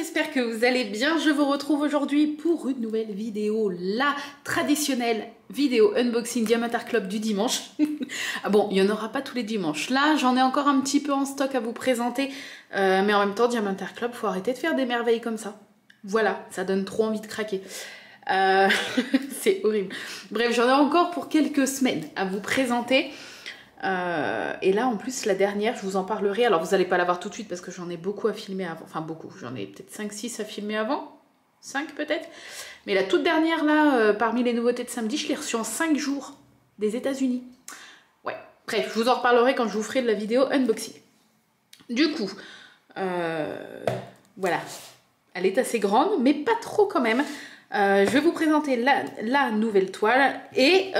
j'espère que vous allez bien. Je vous retrouve aujourd'hui pour une nouvelle vidéo, la traditionnelle vidéo unboxing Diamantar Club du dimanche. Ah bon, il n'y en aura pas tous les dimanches. Là, j'en ai encore un petit peu en stock à vous présenter. Mais en même temps, Diamantar Club, faut arrêter de faire des merveilles comme ça. Voilà, ça donne trop envie de craquer. C'est horrible. Bref, j'en ai encore pour quelques semaines à vous présenter. Et là en plus la dernière je vous en parlerai, alors vous n'allez pas la voir tout de suite parce que j'en ai beaucoup à filmer avant, enfin beaucoup, j'en ai peut-être 5-6 à filmer avant, 5 peut-être, mais la toute dernière là, parmi les nouveautés de samedi, je l'ai reçue en 5 jours des États-Unis. Ouais, bref, je vous en reparlerai quand je vous ferai de la vidéo unboxing. Du coup, voilà, elle est assez grande mais pas trop quand même. Je vais vous présenter la nouvelle toile et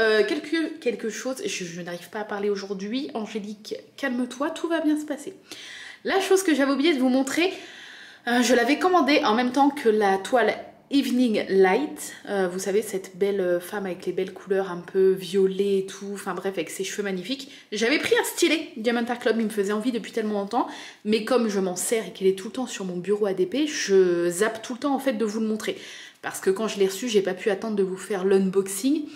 quelque chose, je n'arrive pas à parler aujourd'hui, Angélique, calme-toi, tout va bien se passer. La chose que j'avais oublié de vous montrer, je l'avais commandée en même temps que la toile Evening Light, vous savez cette belle femme avec les belles couleurs un peu violet et tout, enfin bref avec ses cheveux magnifiques. J'avais pris un stylet, Diamantar Club, il me faisait envie depuis tellement longtemps, mais comme je m'en sers et qu'il est tout le temps sur mon bureau ADP, je zappe tout le temps en fait de vous le montrer. Parce que quand je l'ai reçu, j'ai pas pu attendre de vous faire l'unboxing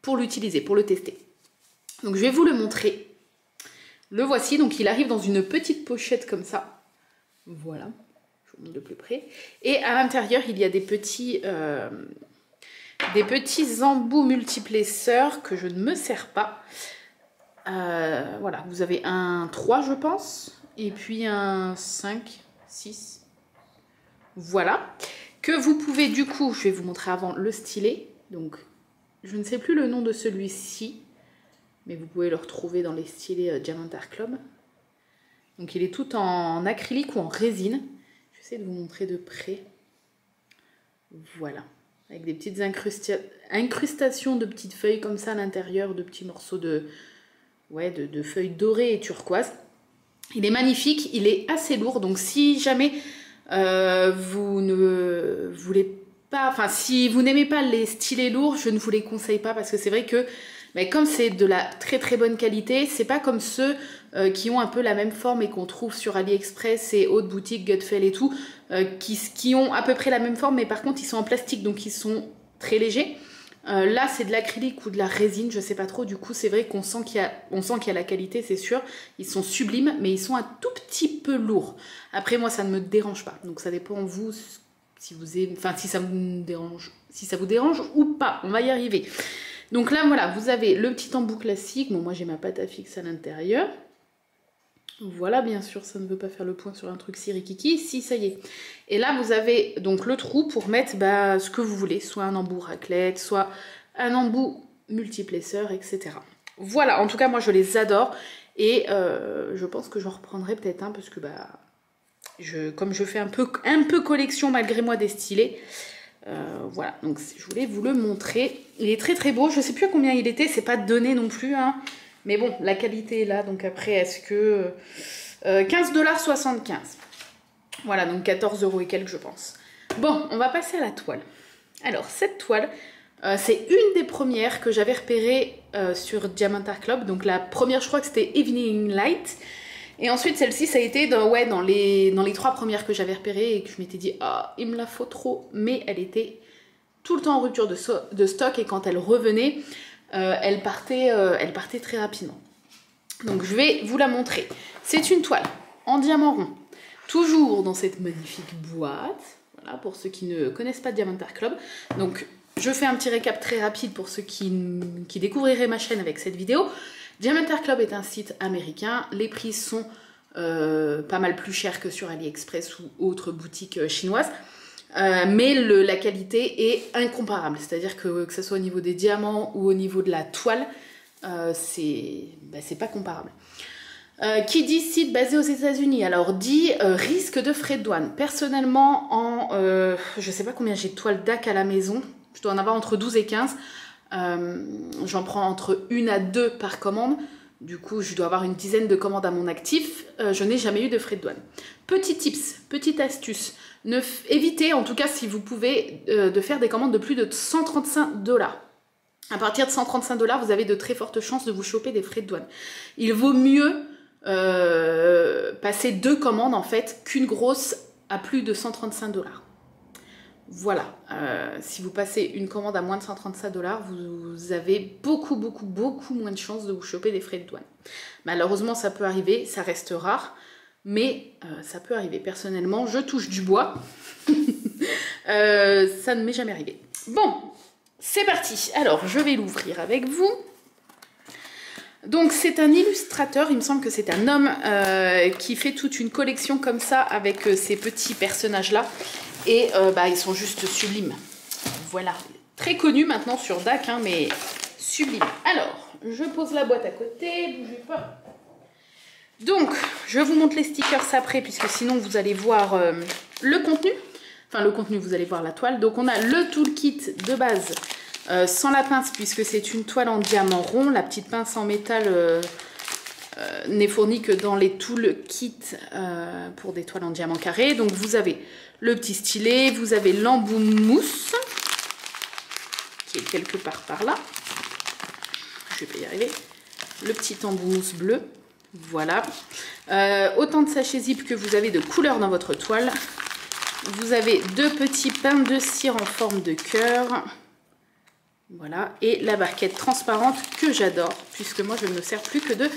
pour l'utiliser, pour le tester. Donc je vais vous le montrer. Le voici, donc il arrive dans une petite pochette comme ça. Voilà, je vous montre de plus près. Et à l'intérieur, il y a des petits embouts multiplesseurs que je ne me sers pas. Voilà, vous avez un 3 je pense, et puis un 5, 6. Voilà, que vous pouvez du coup, je vais vous montrer avant le stylet, donc je ne sais plus le nom de celui-ci, mais vous pouvez le retrouver dans les stylets Diamantar Club. Donc il est tout en acrylique ou en résine, j'essaie de vous montrer de près, voilà, avec des petites incrustations de petites feuilles comme ça à l'intérieur, de petits morceaux de feuilles dorées et turquoises. Il est magnifique, il est assez lourd, donc si jamais... vous ne voulez pas, enfin si vous n'aimez pas les stylets lourds, je ne vous les conseille pas parce que c'est vrai que comme c'est de la très très bonne qualité, c'est pas comme ceux qui ont un peu la même forme et qu'on trouve sur AliExpress et haute boutique, Gutfeld et tout, qui ont à peu près la même forme mais par contre ils sont en plastique donc ils sont très légers. Là c'est de l'acrylique ou de la résine, je sais pas trop, du coup c'est vrai qu'on sent qu'il y a la qualité, c'est sûr, ils sont sublimes mais ils sont un tout petit peu lourds. Après moi ça ne me dérange pas, donc ça dépend vous si vous aimez, enfin si ça vous dérange ou pas, on va y arriver. Donc là voilà, vous avez le petit embout classique, bon moi j'ai ma pâte à fixe à l'intérieur. Voilà, bien sûr, ça ne veut pas faire le point sur un truc si rikiki, si ça y est. Et là, vous avez donc le trou pour mettre ce que vous voulez, soit un embout raclette, soit un embout multiplesseur, etc. Voilà, en tout cas, moi, je les adore. Et je pense que j'en reprendrai peut-être un, parce que comme je fais un peu collection malgré moi des stylets, voilà, donc je voulais vous le montrer. Il est très très beau, je sais plus à combien il était, c'est pas donné non plus, hein. Mais bon, la qualité est là, donc après, est-ce que... 15,75 $. Voilà, donc 14 € et quelques, je pense. Bon, on va passer à la toile. Alors, cette toile, c'est une des premières que j'avais repérées sur Diamantar Club. Donc la première, je crois que c'était Evening Light. Et ensuite, celle-ci, ça a été dans les 3 premières que j'avais repérées et que je m'étais dit, ah, il me la faut trop. Mais elle était tout le temps en rupture de stock et quand elle revenait... elle partait très rapidement. Donc je vais vous la montrer. C'est une toile en diamant rond, toujours dans cette magnifique boîte. Voilà, pour ceux qui ne connaissent pas Diamantar Club. Donc je fais un petit récap très rapide pour ceux qui découvriraient ma chaîne avec cette vidéo. Diamantar Club est un site américain. Les prix sont pas mal plus chers que sur AliExpress ou autres boutiques chinoises. Mais la qualité est incomparable, c'est-à-dire que ce soit au niveau des diamants ou au niveau de la toile, c'est pas comparable. Qui dit site basé aux États-Unis, alors dit risque de frais de douane. Personnellement, je sais pas combien j'ai de toiles DAC à la maison, je dois en avoir entre 12 et 15. J'en prends entre 1 à 2 par commande. Du coup, je dois avoir une dizaine de commandes à mon actif. Je n'ai jamais eu de frais de douane. Petit tips, petite astuce. Évitez, en tout cas si vous pouvez, de faire des commandes de plus de 135 $. À partir de 135 $, vous avez de très fortes chances de vous choper des frais de douane. Il vaut mieux passer 2 commandes en fait, qu'une grosse à plus de 135 $. Voilà, si vous passez une commande à moins de 135 $, vous avez beaucoup moins de chances de vous choper des frais de douane. Malheureusement, ça peut arriver, ça reste rare, mais ça peut arriver. Personnellement, je touche du bois, ça ne m'est jamais arrivé. Bon, c'est parti. Alors, je vais l'ouvrir avec vous. Donc, c'est un illustrateur, il me semble que c'est un homme qui fait toute une collection comme ça avec ces petits personnages-là. Et ils sont juste sublimes. Voilà, très connu maintenant sur DAC, hein, mais sublime. Alors, je pose la boîte à côté, bougez pas. Donc, je vous montre les stickers après, puisque sinon vous allez voir le contenu. Enfin, le contenu, vous allez voir la toile. Donc, on a le toolkit de base sans la pince, puisque c'est une toile en diamant rond. La petite pince en métal n'est fournie que dans les toolkits pour des toiles en diamant carré. Donc, vous avez le petit stylet, vous avez l'embout mousse qui est quelque part par là. Je vais pas y arriver. Le petit embout mousse bleu. Voilà. Autant de sachets zip que vous avez de couleurs dans votre toile. Vous avez 2 petits pains de cire en forme de cœur. Voilà. Et la barquette transparente que j'adore, puisque moi je ne me sers plus que de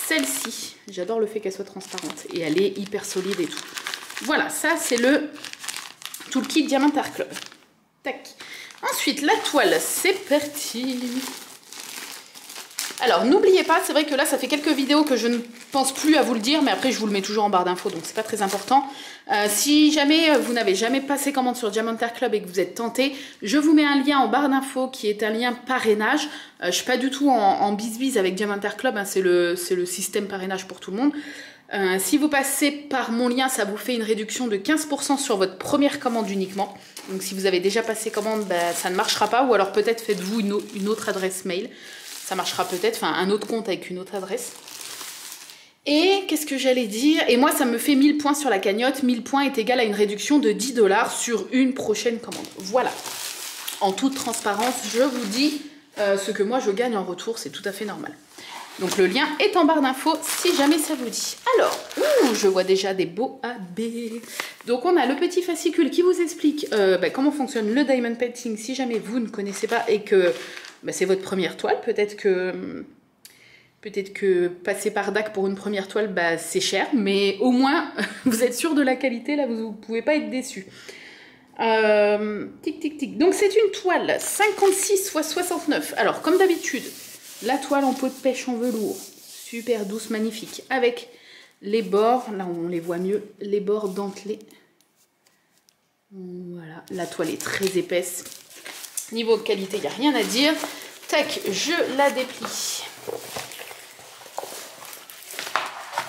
celle-ci. J'adore le fait qu'elle soit transparente. Et elle est hyper solide et tout. Voilà, ça c'est le toolkit Diamant Art Club. Tac. Ensuite, la toile, c'est parti. Alors, n'oubliez pas, c'est vrai que là, ça fait quelques vidéos que je ne pense plus à vous le dire, mais après, je vous le mets toujours en barre d'infos, donc c'est pas très important. Si jamais vous n'avez jamais passé commande sur Diamant Art Club et que vous êtes tenté, je vous mets un lien en barre d'infos qui est un lien parrainage. Je suis pas du tout en bis-bis avec Diamant Art Club, hein, c'est le système parrainage pour tout le monde. Si vous passez par mon lien, ça vous fait une réduction de 15% sur votre première commande uniquement. Donc si vous avez déjà passé commande, ça ne marchera pas. Ou alors peut-être faites-vous une autre adresse mail. Ça marchera peut-être, enfin un autre compte avec une autre adresse. Et qu'est-ce que j'allais dire? Et moi, ça me fait 1000 points sur la cagnotte. 1000 points est égal à une réduction de 10 $ sur une prochaine commande. Voilà. En toute transparence, je vous dis ce que moi je gagne en retour. C'est tout à fait normal. Donc le lien est en barre d'infos si jamais ça vous dit. Alors, je vois déjà des beaux AB. Donc on a le petit fascicule qui vous explique comment fonctionne le diamond painting si jamais vous ne connaissez pas et que c'est votre première toile. Peut-être que passer par DAC pour une première toile, c'est cher, mais au moins vous êtes sûr de la qualité, là vous ne pouvez pas être déçu. Tic tic tic. Donc c'est une toile 56 x 69. Alors comme d'habitude, la toile en peau de pêche en velours, super douce, magnifique, avec les bords, là on les voit mieux, les bords dentelés. Voilà, la toile est très épaisse. Niveau qualité, il n'y a rien à dire. Tac, je la déplie.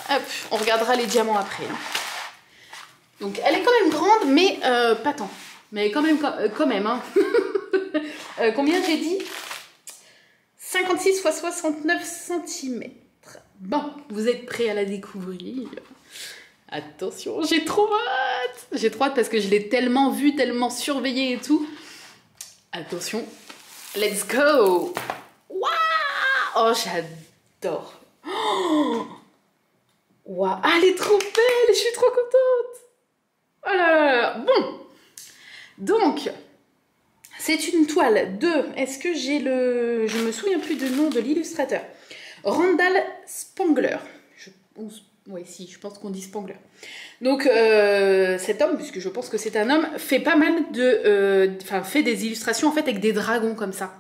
Hop, on regardera les diamants après. Donc elle est quand même grande, mais pas tant. Mais quand même, hein. Combien j'ai dit? 56 x 69 cm. Bon, vous êtes prêts à la découvrir? Attention, j'ai trop hâte! J'ai trop hâte parce que je l'ai tellement vue, tellement surveillée et tout. Attention, let's go! Waouh! Oh, j'adore! Oh, waouh! Ah, elle est trop belle! Je suis trop contente! Oh là là là! Bon! Donc, c'est une toile de... Est-ce que j'ai le... Je me souviens plus du nom de l'illustrateur. Randall Spangler. Oui, si, je pense qu'on dit Spangler. Donc, cet homme, puisque je pense que c'est un homme, fait pas mal de... fait des illustrations, en fait, avec des dragons comme ça.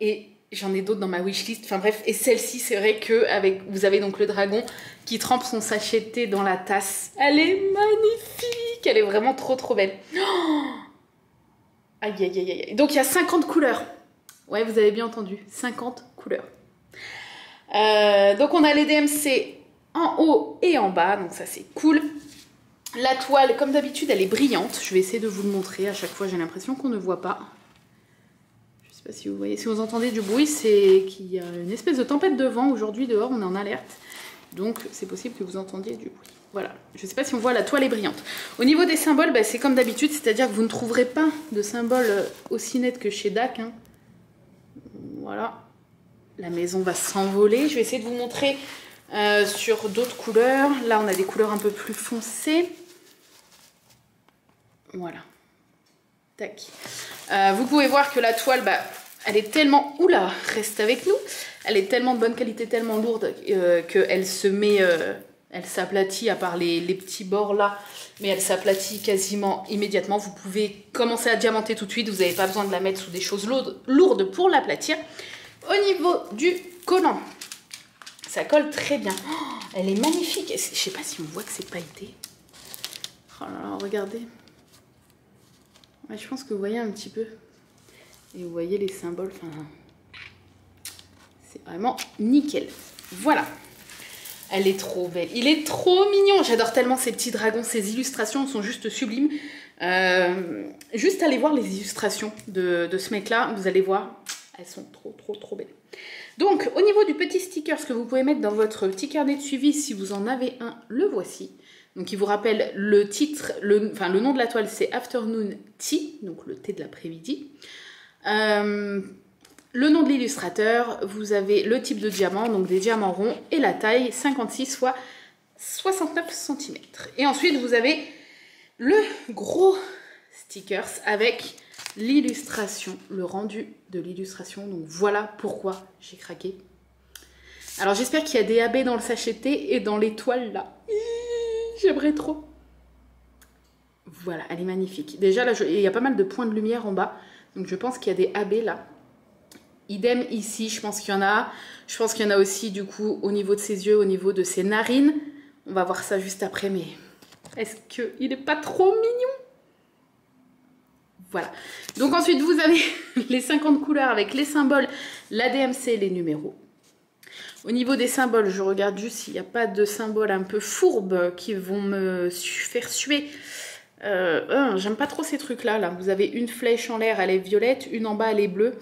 Et j'en ai d'autres dans ma wishlist. Enfin bref, et celle-ci, c'est vrai que vous avez donc le dragon qui trempe son sachet de thé dans la tasse. Elle est magnifique! Elle est vraiment trop, trop belle. Oh, aïe, aïe, aïe, aïe. Donc, il y a 50 couleurs. Ouais, vous avez bien entendu. 50 couleurs. Donc, on a les DMC en haut et en bas. Donc, ça, c'est cool. La toile, comme d'habitude, elle est brillante. Je vais essayer de vous le montrer. À chaque fois, j'ai l'impression qu'on ne voit pas. Je ne sais pas si vous voyez. Si vous entendez du bruit, c'est qu'il y a une espèce de tempête de vent. Aujourd'hui, dehors, on est en alerte. Donc, c'est possible que vous entendiez du bruit. Voilà, je ne sais pas si on voit, la toile est brillante. Au niveau des symboles, c'est comme d'habitude, c'est-à-dire que vous ne trouverez pas de symboles aussi nets que chez DAC. Hein. Voilà, la maison va s'envoler. Je vais essayer de vous montrer Sur d'autres couleurs, là on a des couleurs un peu plus foncées. Voilà. Tac. Vous pouvez voir que la toile, bah, elle est tellement... Oula, reste avec nous. Elle est tellement de bonne qualité, tellement lourde qu'elle se met... elle s'aplatit à part les petits bords là. Mais elle s'aplatit quasiment immédiatement. Vous pouvez commencer à diamanter tout de suite. Vous n'avez pas besoin de la mettre sous des choses lourdes pour l'aplatir. Au niveau du collant, ça colle très bien. Oh, elle est magnifique. Je ne sais pas si on voit que c'est pailleté. Oh là là, regardez. Ouais, je pense que vous voyez un petit peu. Et vous voyez les symboles. Enfin, c'est vraiment nickel. Voilà. Elle est trop belle. Il est trop mignon. J'adore tellement ces petits dragons. Ces illustrations sont juste sublimes. Juste allez voir les illustrations de ce mec-là. Vous allez voir. Elles sont trop belles. Donc, au niveau du petit sticker, ce que vous pouvez mettre dans votre petit carnet de suivi, si vous en avez un, le voici. Donc, il vous rappelle le titre, le nom de la toile, c'est Afternoon Tea, donc le thé de l'après-midi. Le nom de l'illustrateur, vous avez le type de diamant, donc des diamants ronds, et la taille 56 x 69 cm. Et ensuite, vous avez le gros stickers avec l'illustration, le rendu de l'illustration. Donc voilà pourquoi j'ai craqué. Alors j'espère qu'il y a des AB dans le sachet de thé et dans les toiles là. J'aimerais trop. Voilà, elle est magnifique. Déjà là, il y a pas mal de points de lumière en bas. Donc je pense qu'il y a des AB là. Idem ici, je pense qu'il y en a. Je pense qu'il y en a aussi du coup au niveau de ses yeux, au niveau de ses narines. On va voir ça juste après, mais est-ce qu'il n'est pas trop mignon? Voilà. Donc ensuite, vous avez les 50 couleurs avec les symboles, l'ADMC, les numéros. Au niveau des symboles, je regarde juste s'il n'y a pas de symboles un peu fourbes qui vont me faire suer. J'aime pas trop ces trucs-là. Là. Vous avez une flèche en l'air, elle est violette, une en bas, elle est bleue.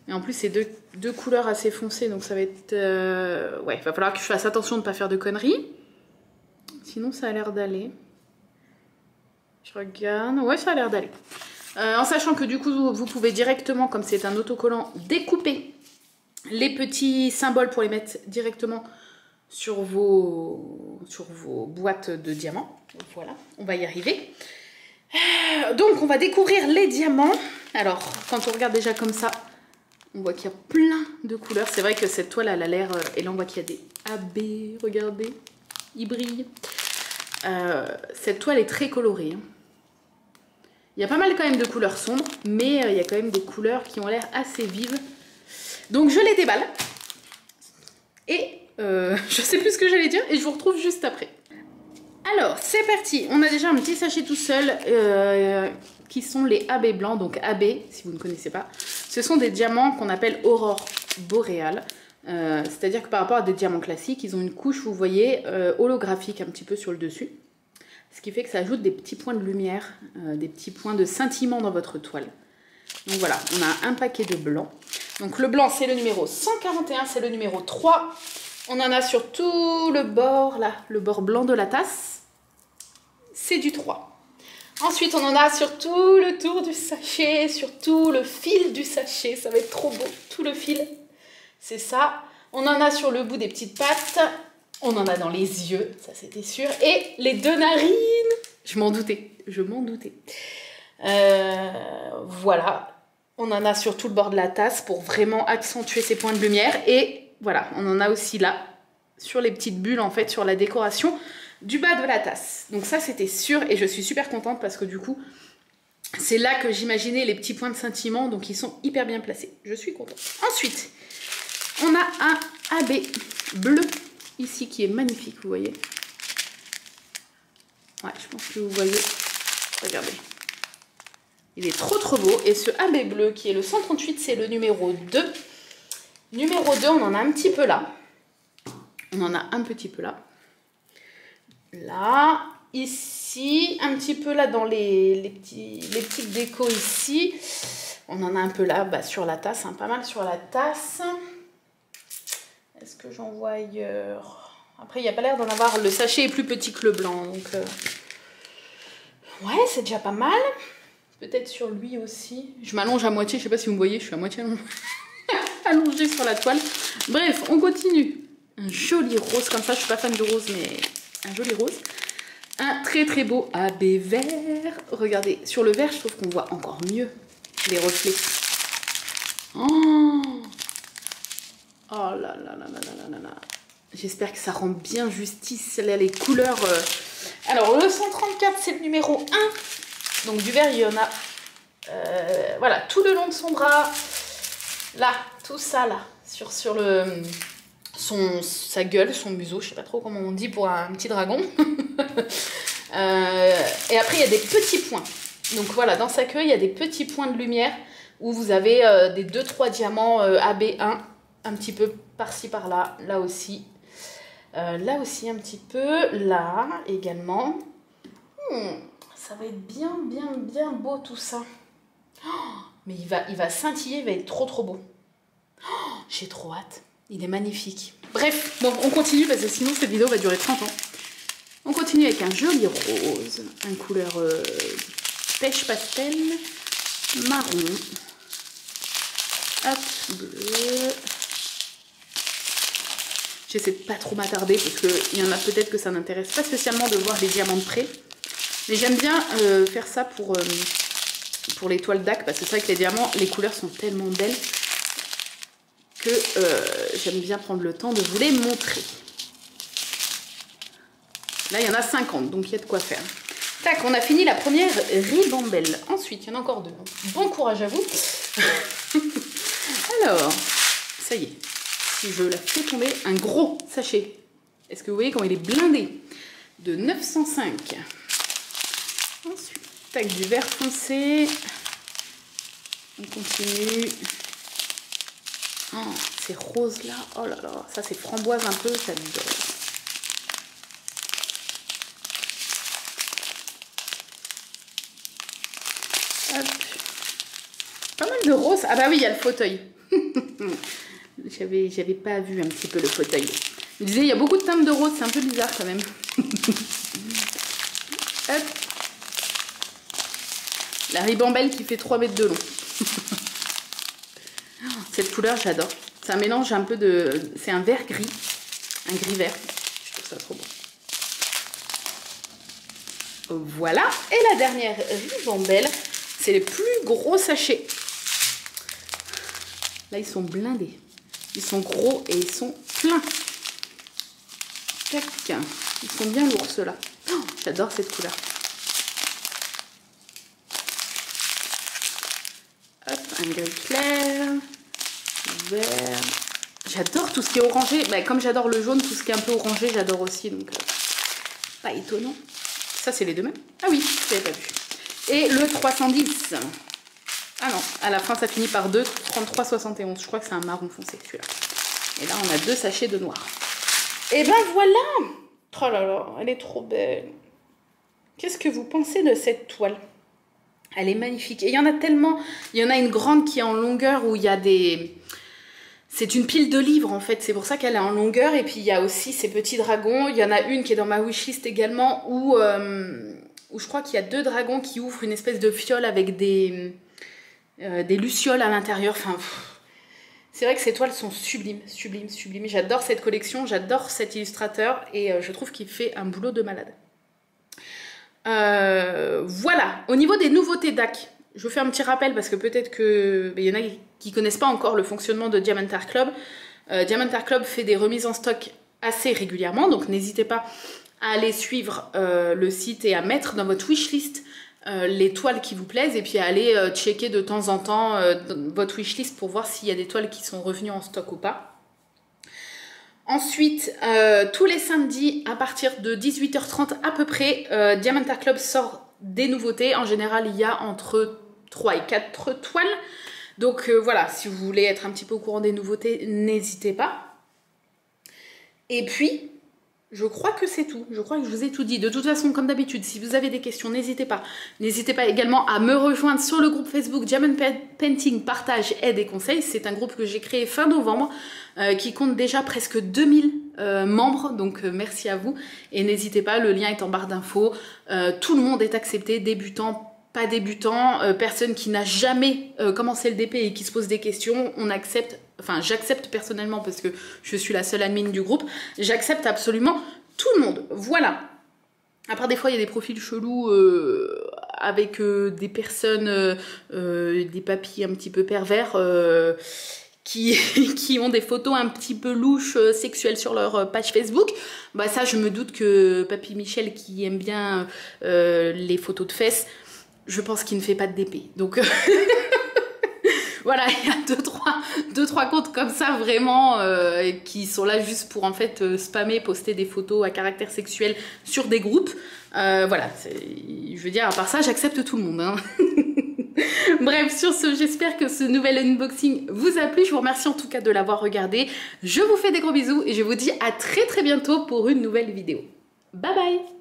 Et en plus, c'est deux couleurs assez foncées, donc ça va être... Ouais, il va falloir que je fasse attention de ne pas faire de conneries. Sinon, ça a l'air d'aller. Je regarde... Ouais, ça a l'air d'aller. En sachant que du coup, vous pouvez directement, comme c'est un autocollant, découper les petits symboles pour les mettre directement sur vos boîtes de diamants. Voilà, on va y arriver. Donc, on va découvrir les diamants. Alors, quand on regarde déjà comme ça, on voit qu'il y a plein de couleurs. C'est vrai que cette toile, elle a l'air... Et là, on voit qu'il y a des AB. Regardez, ils brillent. Cette toile est très colorée. Il y a pas mal quand même de couleurs sombres, mais il y a quand même des couleurs qui ont l'air assez vives. Donc je les déballe. Et je sais plus ce que j'allais dire et je vous retrouve juste après. Alors c'est parti. On a déjà un petit sachet tout seul qui sont les AB blancs. Donc AB, si vous ne connaissez pas, ce sont des diamants qu'on appelle aurore boréale. C'est-à-dire que par rapport à des diamants classiques, ils ont une couche, vous voyez, holographique un petit peu sur le dessus. Ce qui fait que ça ajoute des petits points de lumière, des petits points de scintillement dans votre toile. Donc voilà, on a un paquet de blanc. Donc le blanc, c'est le numéro 141, c'est le numéro 3. On en a sur tout le bord, là, le bord blanc de la tasse. C'est du 3. Ensuite, on en a sur tout le tour du sachet, sur tout le fil du sachet. Ça va être trop beau, tout le fil. C'est ça. On en a sur le bout des petites pattes. On en a dans les yeux, ça c'était sûr. Et les deux narines. Je m'en doutais, voilà. On en a sur tout le bord de la tasse pour vraiment accentuer ces points de lumière. Et voilà, on en a aussi là, sur les petites bulles en fait, sur la décoration du bas de la tasse. Donc ça c'était sûr et je suis super contente parce que du coup, c'est là que j'imaginais les petits points de scintillement. Donc ils sont hyper bien placés. Je suis contente. Ensuite, on a un AB bleu. Ici, qui est magnifique, vous voyez. Ouais, je pense que vous voyez. Regardez. Il est trop beau. Et ce AB bleu, qui est le 138, c'est le numéro 2. Numéro 2, on en a un petit peu là. On en a un petit peu là. Là. Ici. Un petit peu là dans les petites décos ici. On en a un peu là, sur la tasse. Pas mal sur la tasse. Est-ce que j'en vois ailleurs? Après, il n'y a pas l'air d'en avoir. Le sachet est plus petit que le blanc. Donc, ouais, c'est déjà pas mal. Peut-être sur lui aussi. Je m'allonge à moitié. Je ne sais pas si vous me voyez. Je suis à moitié allongée sur la toile. Bref, on continue. Un joli rose comme ça, je suis pas fan du rose, mais un joli rose. Un très très beau AB vert. Regardez, sur le vert, je trouve qu'on voit encore mieux les reflets. Oh, oh là là là là là là là. J'espère que ça rend bien justice. Là, les couleurs. Alors, le 134, c'est le numéro 1. Donc, du vert, il y en a. Voilà, tout le long de son bras. Là, tout ça, là. Sur le. Sa gueule, son museau, je sais pas trop comment on dit pour un petit dragon. Et après, il y a des petits points. Donc voilà, dans sa queue, il y a des petits points de lumière où vous avez des 2-3 diamants AB1, un petit peu par-ci par-là, là aussi. Là aussi un petit peu, là également. Ça va être bien, bien, bien beau tout ça. Oh, mais il va scintiller, il va être trop, trop beau. Oh, j'ai trop hâte. Il est magnifique. Bref, bon, on continue parce que sinon cette vidéo va durer 30 ans. On continue avec un joli rose, une couleur pêche pastel, marron, hop, bleu. J'essaie de pas trop m'attarder parce qu'il y en a peut-être que ça n'intéresse pas spécialement de voir les diamants de près. Mais j'aime bien faire ça pour les toiles d'Ac parce que c'est vrai que les diamants, les couleurs sont tellement belles que j'aime bien prendre le temps de vous les montrer. Là, il y en a 50, donc il y a de quoi faire. Tac, on a fini la première ribambelle. Ensuite, il y en a encore deux. Bon courage à vous. Alors, ça y est. Si je la fais tomber, un gros sachet. Est-ce que vous voyez comment il est blindé? De 905. Ensuite, tac, du vert foncé. On continue. Oh, ces roses là, oh là là, ça c'est framboise un peu, j'adore. Hop. Pas mal de roses. Ah bah oui, il y a le fauteuil. J'avais pas vu un petit peu le fauteuil. Je me disais, il y a beaucoup de teintes de rose, c'est un peu bizarre quand même. Hop. La ribambelle qui fait 3 mètres de long. Cette couleur, j'adore. C'est un mélange un peu de... C'est un vert gris. Un gris vert. Je trouve ça trop beau. Voilà. Et la dernière ribambelle, c'est les plus gros sachets. Là, ils sont blindés. Ils sont gros et ils sont pleins. Tac. Ils sont bien lourds, ceux-là. Oh, j'adore cette couleur. Hop, un gris clair. Vert. J'adore tout ce qui est orangé. Bah, comme j'adore le jaune, tout ce qui est un peu orangé, j'adore aussi. Donc, pas étonnant. Ça, c'est les deux mêmes. Ah oui, je n'avais pas vu. Et le 310. Ah non, à la fin, ça finit par 2, 33,71. Je crois que c'est un marron foncé, celui-là. Et là, on a 2 sachets de noir. Et ben voilà. Oh là là, elle est trop belle. Qu'est-ce que vous pensez de cette toile? Elle est magnifique. Et il y en a tellement. Il y en a une grande qui est en longueur où il y a des... C'est une pile de livres en fait. C'est pour ça qu'elle est en longueur. Et puis il y a aussi ces petits dragons. Il y en a une qui est dans ma wishlist également où je crois qu'il y a 2 dragons qui ouvrent une espèce de fiole avec des lucioles à l'intérieur. Enfin, c'est vrai que ces toiles sont sublimes, sublimes, sublimes. J'adore cette collection. J'adore cet illustrateur. Et je trouve qu'il fait un boulot de malade. Voilà, au niveau des nouveautés DAC, je vous fais un petit rappel parce que peut-être qu'il y en a qui ne connaissent pas encore le fonctionnement de Diamond Art Club. Diamond Art Club fait des remises en stock assez régulièrement, donc n'hésitez pas à aller suivre le site et à mettre dans votre wishlist les toiles qui vous plaisent et puis à aller checker de temps en temps votre wishlist pour voir s'il y a des toiles qui sont revenues en stock ou pas. Ensuite, tous les samedis, à partir de 18h30 à peu près, Diamond Art Club sort des nouveautés. En général, il y a entre 3 et 4 toiles. Donc voilà, si vous voulez être un petit peu au courant des nouveautés, n'hésitez pas. Et puis, je crois que c'est tout. Je crois que je vous ai tout dit. De toute façon, comme d'habitude, si vous avez des questions, n'hésitez pas. N'hésitez pas également à me rejoindre sur le groupe Facebook Diamond Painting, partage, aide et conseils. C'est un groupe que j'ai créé fin novembre qui compte déjà presque 2000 membres. Donc merci à vous. Et n'hésitez pas, le lien est en barre d'infos. Tout le monde est accepté, débutants, pas débutants, personne qui n'a jamais commencé le DP et qui se pose des questions. On accepte enfin j'accepte personnellement parce que je suis la seule admin du groupe, j'accepte absolument tout le monde, voilà. À part des fois il y a des profils chelous avec des personnes, des papis un petit peu pervers qui ont des photos un petit peu louches sexuelles sur leur page Facebook. Bah ça je me doute que Papy Michel qui aime bien les photos de fesses, je pense qu'il ne fait pas de DP. Donc voilà, il y a deux, trois comptes comme ça vraiment qui sont là juste pour en fait spammer, poster des photos à caractère sexuel sur des groupes. Voilà, je veux dire, à part ça, j'accepte tout le monde. Hein. Bref, sur ce, j'espère que ce nouvel unboxing vous a plu. Je vous remercie en tout cas de l'avoir regardé. Je vous fais des gros bisous et je vous dis à très bientôt pour une nouvelle vidéo. Bye bye!